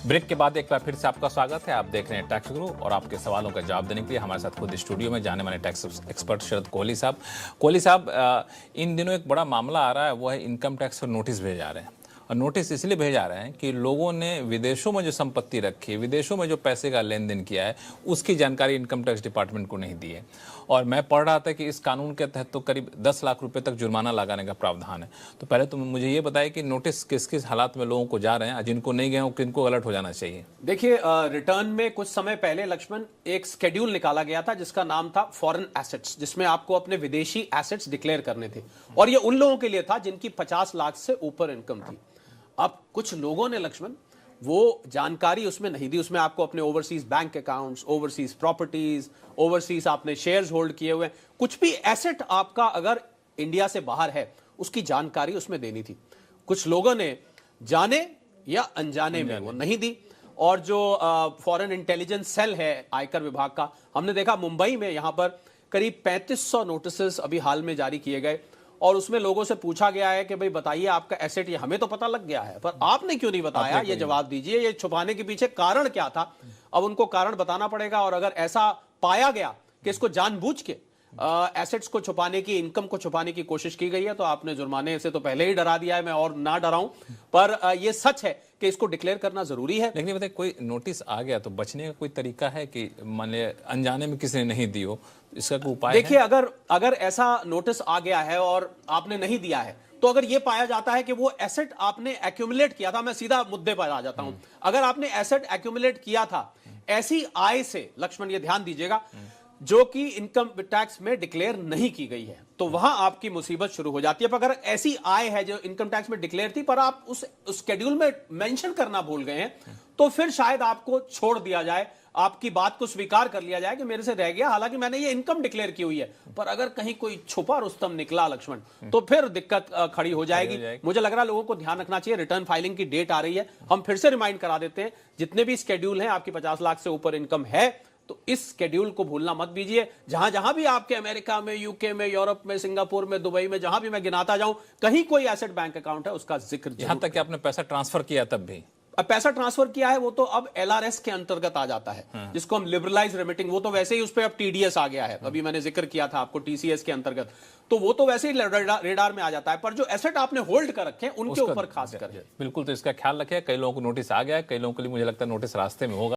Break के बाद एक बार फिर से आपका स्वागत है। आप देख रहे हैं टैक्स गुरु और आपके सवालों का जवाब देने के लिए हमारे साथ खुद स्टूडियो में जाने माने टैक्स एक्सपर्ट शरद कोहली साहब। कोहली साहब, इन दिनों एक बड़ा मामला आ रहा है, वो है इनकम टैक्स पर नोटिस भेजे जा रहे हैं। और नोटिस इसलिए भेजा जा रहे हैं कि लोगों ने विदेशों में जो संपत्ति रखी है, विदेशों में जो पैसे का लेन देन किया है, उसकी जानकारी इनकम टैक्स डिपार्टमेंट को नहीं दी है। और मैं पढ़ रहा था कि इस कानून के तहत तो करीब 10 लाख रुपए तक जुर्माना लगाने का प्रावधान है। तो पहले तो मुझे ये बताइए कि नोटिस किस किस हालात में लोगों को जा रहे हैं, जिनको नहीं गए किनको अलर्ट हो जाना चाहिए। देखिए, रिटर्न में कुछ समय पहले लक्ष्मण एक स्केड्यूल निकाला गया था जिसका नाम था फॉरेन एसेट्स, जिसमें आपको अपने विदेशी एसेट्स डिक्लेयर करने थे। और ये उन लोगों के लिए था जिनकी 50 लाख से ऊपर इनकम थी। अब कुछ लोगों ने लक्ष्मण वो जानकारी उसमें नहीं दी। उसमें आपको अपने overseas bank accounts, overseas properties, overseas आपने शेयर्स होल्ड किए हुए, कुछ भी एसेट आपका अगर इंडिया से बाहर है उसकी जानकारी उसमें देनी थी। कुछ लोगों ने जाने या अनजाने में वो नहीं दी। और जो फॉरेन इंटेलिजेंस सेल है आयकर विभाग का, हमने देखा मुंबई में यहां पर करीब 3500 नोटिस अभी हाल में जारी किए गए। और उसमें लोगों से पूछा गया है कि भाई बताइए आपका एसेट, ये हमें तो पता लग गया है पर आपने क्यों नहीं बताया, ये जवाब दीजिए, ये छुपाने के पीछे कारण क्या था। अब उनको कारण बताना पड़ेगा। और अगर ऐसा पाया गया कि इसको जानबूझ के एसेट्स को छुपाने की, इनकम को छुपाने की कोशिश की गई है, तो आपने जुर्माने से तो पहले ही डरा दिया है। मैं और ना डराऊं, पर यह सच है कि इसको डिक्लेयर करना जरूरी है। लेकिन बताइए, कोई नोटिस आ गया तो बचने का कोई तरीका है कि मान लिया अनजाने में किसी ने नहीं दी हो, इसका कोई उपाय? देखिए, अगर ऐसा नोटिस आ गया है और आपने नहीं दिया है, तो अगर यह पाया जाता है कि वो एसेट आपने एक्यूमुलेट किया था, मैं सीधा मुद्दे पर आ जाता हूं। अगर आपने एसेट एक्यूमुलेट किया था ऐसी आय से, लक्ष्मण ये ध्यान दीजिएगा, जो कि इनकम टैक्स में डिक्लेयर नहीं की गई है, तो वहां आपकी मुसीबत शुरू हो जाती है। पर अगर ऐसी आय है जो इनकम टैक्स में डिक्लेयर थी पर आप उस शेड्यूल में मेंशन करना भूल गए हैं, तो फिर शायद आपको छोड़ दिया जाए, आपकी बात को स्वीकार कर लिया जाए कि मेरे से रह गया, हालांकि मैंने ये इनकम डिक्लेयर की हुई है। पर अगर कहीं कोई छुपा रुस्तम निकला लक्ष्मण, तो फिर दिक्कत खड़ी हो जाएगी। मुझे लग रहा है लोगों को ध्यान रखना चाहिए। रिटर्न फाइलिंग की डेट आ रही है, हम फिर से रिमाइंड करा देते हैं, जितने भी स्केड्यूल हैं, आपकी 50 लाख से ऊपर इनकम है तो इस शेड्यूल को भूलना मत दीजिए। जहां जहां भी आपके अमेरिका में, यूके में, यूरोप में, सिंगापुर में, दुबई में, जहां भी मैं गिनाता जाऊं, कहीं कोई एसेट बैंक अकाउंट है, उसका जिक्र। यहां तक कि आपने पैसा ट्रांसफर किया तब भी, अब पैसा ट्रांसफर किया है वो तो अब LRS के अंतर्गत आ जाता है, जिसको हम लिबरलाइज रेमिटिंग, वो तो वैसे ही उस पर अब TDS आ गया है। अभी मैंने जिक्र किया था आपको TCS के अंतर्गत, तो वो तो वैसे ही रेडार में आ जाता है। पर जो एसेट आपने होल्ड कर रखे हैं उनके ऊपर खास कर बिल्कुल, तो इसका ख्याल रखिए। कई लोगों को नोटिस आ गया है, कई लोगों के लिए मुझे लगता है नोटिस रास्ते में होगा।